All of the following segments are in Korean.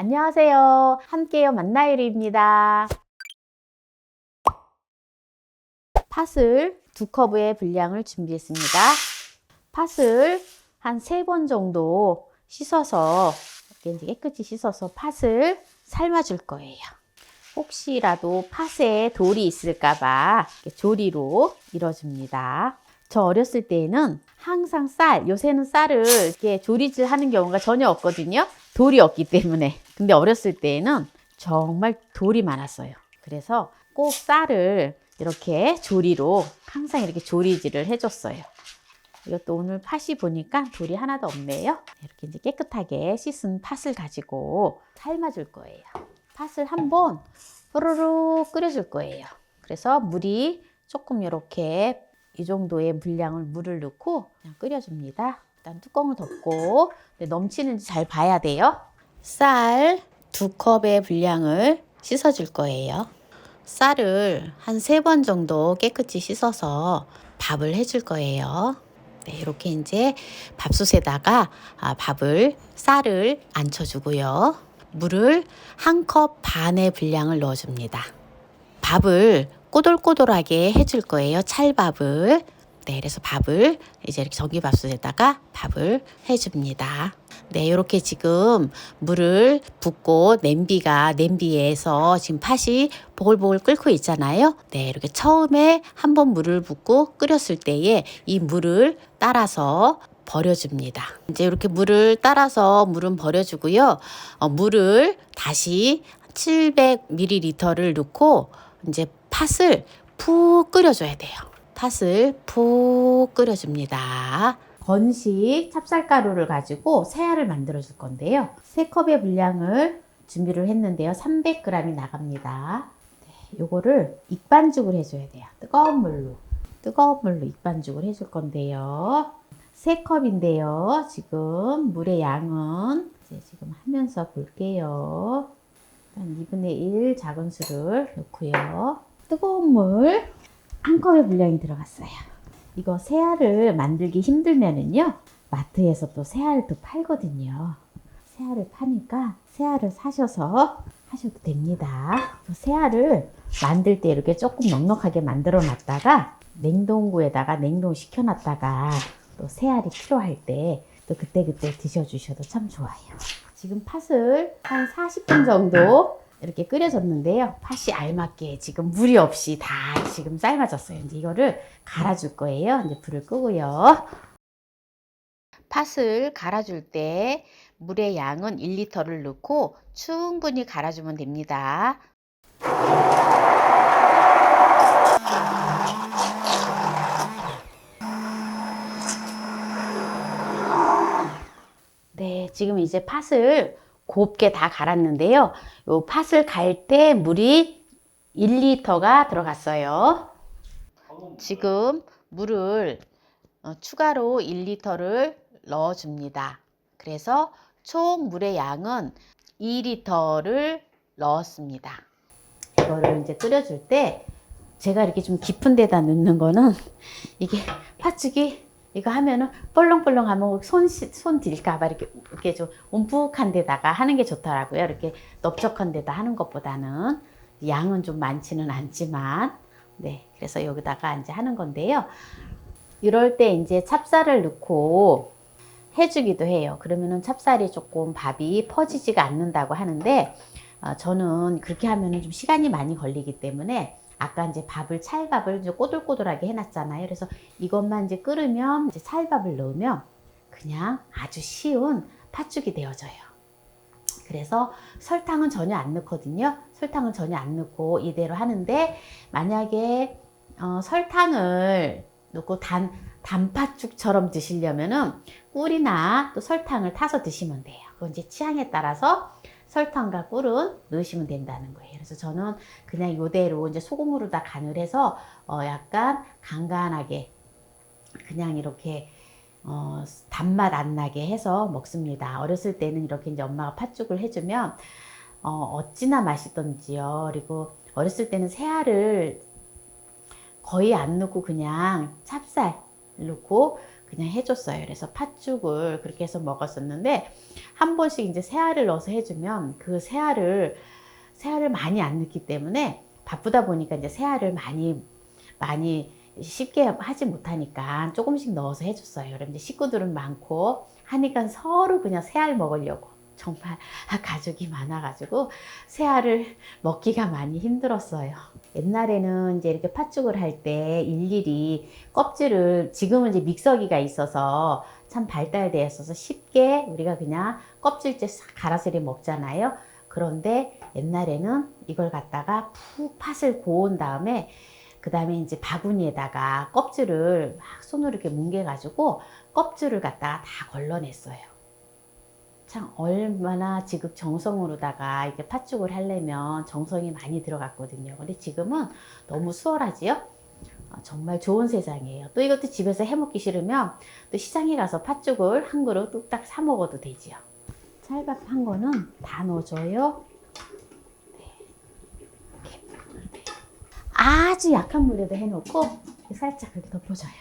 안녕하세요. 함께요 만나요리입니다. 팥을 2컵의 분량을 준비했습니다. 팥을 한 3번 정도 씻어서 이렇게 깨끗이 씻어서 팥을 삶아줄 거예요. 혹시라도 팥에 돌이 있을까봐 조리로 이뤄줍니다. 저 어렸을 때에는 항상 요새는 쌀을 이렇게 조리질 하는 경우가 전혀 없거든요. 돌이 없기 때문에. 근데 어렸을 때에는 정말 돌이 많았어요. 그래서 꼭 쌀을 이렇게 조리로 항상 이렇게 조리질을 해줬어요. 이것도 오늘 팥이 보니까 돌이 하나도 없네요. 이렇게 이제 깨끗하게 씻은 팥을 가지고 삶아줄 거예요. 팥을 한번 후루룩 끓여줄 거예요. 그래서 물이 조금 이렇게 이 정도의 분량을 물을 넣고 그냥 끓여줍니다. 일단 뚜껑을 덮고 넘치는지 잘 봐야 돼요. 쌀 2컵의 분량을 씻어줄 거예요. 쌀을 한 3번 정도 깨끗이 씻어서 밥을 해줄 거예요. 네, 이렇게 이제 밥솥에다가 쌀을 앉혀주고요. 물을 1컵 반의 분량을 넣어줍니다. 밥을 꼬들꼬들하게 해줄 거예요. 찰밥을. 네, 그래서 밥을 이제 이렇게 전기밥솥에다가 밥을 해줍니다. 네, 이렇게 지금 물을 붓고 냄비에서 지금 팥이 보글보글 끓고 있잖아요. 네, 이렇게 처음에 한번 물을 붓고 끓였을 때에 이 물을 따라서 버려줍니다. 이제 이렇게 물을 따라서 물은 버려주고요. 물을 다시 700ml를 넣고 이제 팥을 푹 끓여줘야 돼요. 팥을 푹 끓여줍니다. 건식 찹쌀가루를 가지고 새알을 만들어 줄 건데요. 3컵의 분량을 준비를 했는데요. 300g이 나갑니다. 네, 요거를 익반죽을 해줘야 돼요. 뜨거운 물로 익반죽을 해줄 건데요. 3컵인데요. 지금 물의 양은 지금 하면서 볼게요. 2분의 1 작은 술을 넣고요. 뜨거운 물 1컵의 분량이 들어갔어요. 이거 새알을 만들기 힘들면은요, 마트에서 또 새알도 팔거든요. 새알을 파니까 새알을 사셔서 하셔도 됩니다. 새알을 만들 때 이렇게 조금 넉넉하게 만들어 놨다가 냉동고에다가 냉동시켜 놨다가 또 새알이 필요할 때 또 그때그때 드셔주셔도 참 좋아요. 지금 팥을 한 40분 정도 이렇게 끓여줬는데요. 팥이 알맞게 지금 무리 없이 다 지금 삶아졌어요. 이제 이거를 갈아줄 거예요. 이제 불을 끄고요. 팥을 갈아줄 때 물의 양은 1리터를 넣고 충분히 갈아주면 됩니다. 네, 지금 이제 팥을 곱게 다 갈았는데요. 요 팥을 갈 때 물이 1리터가 들어갔어요. 지금 물을 추가로 1리터를 넣어줍니다. 그래서 총 물의 양은 2리터를 넣었습니다. 이거를 이제 끓여줄 때 제가 이렇게 좀 깊은 데다 넣는 거는 이게 팥죽이 이거 하면은 볼렁볼렁 하면 손 딜까봐 이렇게 좀 움푹한 데다가 하는 게 좋더라고요. 이렇게 넓적한 데다 하는 것보다는 양은 좀 많지는 않지만, 네, 그래서 여기다가 이제 하는 건데요. 이럴 때 이제 찹쌀을 넣고 해주기도 해요. 그러면은 찹쌀이 조금 밥이 퍼지지가 않는다고 하는데, 저는 그렇게 하면은 좀 시간이 많이 걸리기 때문에 아까 이제 찰밥을 이제 꼬들꼬들하게 해놨잖아요. 그래서 이것만 이제 끓으면 이제 찰밥을 넣으면 그냥 아주 쉬운 팥죽이 되어져요. 그래서 설탕은 전혀 안 넣거든요. 설탕은 전혀 안 넣고 이대로 하는데 만약에 설탕을 넣고 단팥죽처럼 드시려면은 꿀이나 또 설탕을 타서 드시면 돼요. 그건 이제 취향에 따라서 설탕과 꿀은 넣으시면 된다는 거예요. 그래서 저는 그냥 이대로 이제 소금으로 다 간을 해서 약간 간간하게 그냥 이렇게 단맛 안 나게 해서 먹습니다. 어렸을 때는 이렇게 이제 엄마가 팥죽을 해주면 어찌나 맛있던지요. 그리고 어렸을 때는 새알을 거의 안 넣고 그냥 찹쌀 넣고 그냥 해줬어요. 그래서 팥죽을 그렇게 해서 먹었었는데 한 번씩 이제 새알을 넣어서 해주면 그 새알을 많이 안 넣기 때문에 바쁘다 보니까 이제 새알을 많이 쉽게 하지 못하니까 조금씩 넣어서 해줬어요. 그럼 이제 식구들은 많고 하니까 서로 그냥 새알 먹으려고 정말 가족이 많아가지고 새알을 먹기가 많이 힘들었어요. 옛날에는 이제 이렇게 팥죽을 할 때 일일이 껍질을, 지금은 이제 믹서기가 있어서 참 발달되어 있어서 쉽게 우리가 그냥 껍질째 싹 갈아서 이렇게 먹잖아요. 그런데 옛날에는 이걸 갖다가 푹 팥을 고운 다음에 그 다음에 이제 바구니에다가 껍질을 막 손으로 이렇게 뭉개가지고 껍질을 갖다가 다 걸러냈어요. 참 얼마나 지극 정성으로다가 이렇게 팥죽을 하려면 정성이 많이 들어갔거든요. 근데 지금은 너무 수월하지요? 정말 좋은 세상이에요. 또 이것도 집에서 해먹기 싫으면 또 시장에 가서 팥죽을 한 그릇 뚝딱 사 먹어도 되지요. 찰밥 한 거는 다 넣어줘요. 아주 약한 물에다 해놓고 살짝 그렇게 덮어줘요.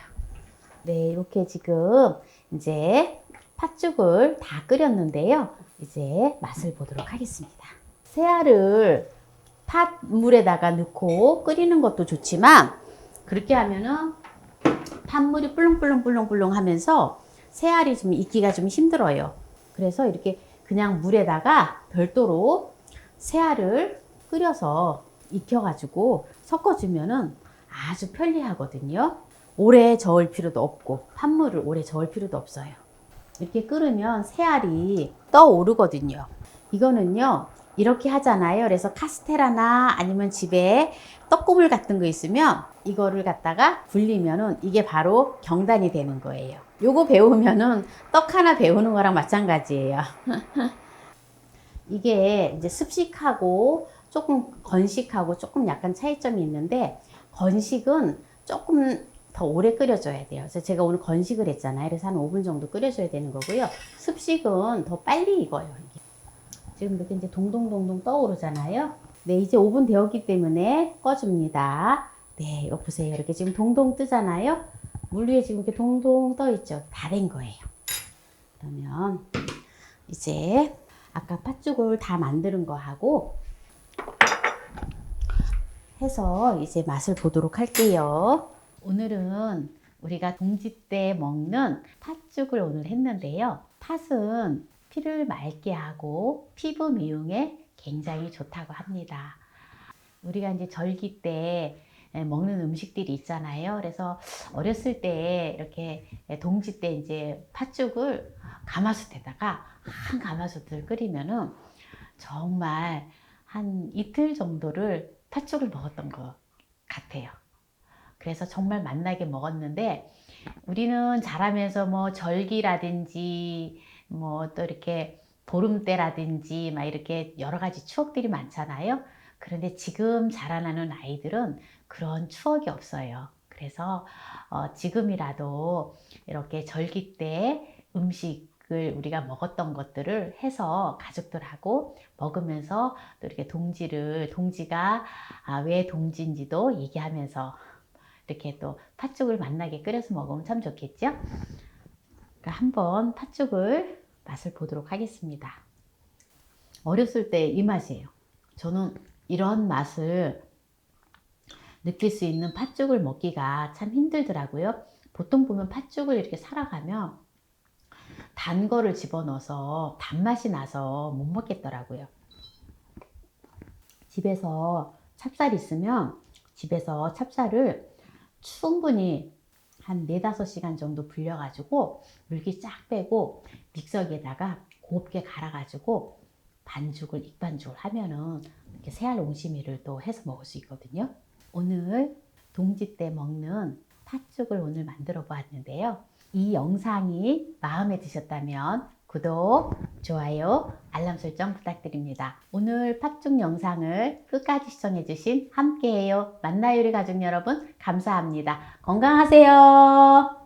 네, 이렇게 지금 이제 팥죽을 다 끓였는데요. 이제 맛을 보도록 하겠습니다. 새알을 팥물에다가 넣고 끓이는 것도 좋지만 그렇게 하면은 팥물이 불렁불렁 하면서 새알이 좀 익기가 좀 힘들어요. 그래서 이렇게 그냥 물에다가 별도로 새알을 끓여서 익혀가지고 섞어주면은 아주 편리하거든요. 오래 저을 필요도 없고 팥물을 오래 저을 필요도 없어요. 이렇게 끓으면 새알이 떠오르거든요. 이거는요 이렇게 하잖아요. 그래서 카스테라나 아니면 집에 떡고물 같은 거 있으면 이거를 갖다가 불리면은 이게 바로 경단이 되는 거예요. 요거 배우면은 떡 하나 배우는 거랑 마찬가지예요. 이게 이제 습식하고 조금 건식하고 조금 약간 차이점이 있는데 건식은 조금 더 오래 끓여줘야 돼요. 그래서 제가 오늘 건식을 했잖아요. 그래서 한 5분 정도 끓여줘야 되는 거고요. 습식은 더 빨리 익어요. 이게. 지금 이렇게 이제 동동동동 떠오르잖아요. 네, 이제 5분 되었기 때문에 꺼줍니다. 네, 이거 보세요. 이렇게 지금 동동 뜨잖아요. 물 위에 지금 이렇게 동동 떠 있죠. 다 된 거예요. 그러면 이제 아까 팥죽을 다 만드는 거 하고 해서 이제 맛을 보도록 할게요. 오늘은 우리가 동지 때 먹는 팥죽을 오늘 했는데요. 팥은 피를 맑게 하고 피부 미용에 굉장히 좋다고 합니다. 우리가 이제 절기 때 먹는 음식들이 있잖아요. 그래서 어렸을 때 이렇게 동지 때 이제 팥죽을 가마솥에다가 한 가마솥을 끓이면은 정말 한 이틀 정도를 팥죽을 먹었던 것 같아요. 그래서 정말 맛나게 먹었는데 우리는 자라면서 뭐 절기라든지 뭐 또 이렇게 보름때라든지 막 이렇게 여러 가지 추억들이 많잖아요. 그런데 지금 자라나는 아이들은 그런 추억이 없어요. 그래서 지금이라도 이렇게 절기 때 음식을 우리가 먹었던 것들을 해서 가족들하고 먹으면서 또 이렇게 동지가 왜 동지인지도 얘기하면서 이렇게 또 팥죽을 맛나게 끓여서 먹으면 참 좋겠죠? 그러니까 한번 팥죽을 맛을 보도록 하겠습니다. 어렸을 때 이 맛이에요. 저는 이런 맛을 느낄 수 있는 팥죽을 먹기가 참 힘들더라고요. 보통 보면 팥죽을 이렇게 살아가면 단 거를 집어넣어서 단맛이 나서 못 먹겠더라고요. 집에서 찹쌀 있으면 집에서 찹쌀을 충분히 한 4~5시간 정도 불려가지고 물기 쫙 빼고 믹서기에다가 곱게 갈아가지고 익반죽을 하면은 이렇게 새알 옹심이를 또 해서 먹을 수 있거든요. 오늘 동지 때 먹는 팥죽을 오늘 만들어 보았는데요. 이 영상이 마음에 드셨다면 구독, 좋아요, 알람 설정 부탁드립니다. 오늘 팥죽 영상을 끝까지 시청해주신 함께해요 만나요리 가족 여러분 감사합니다. 건강하세요.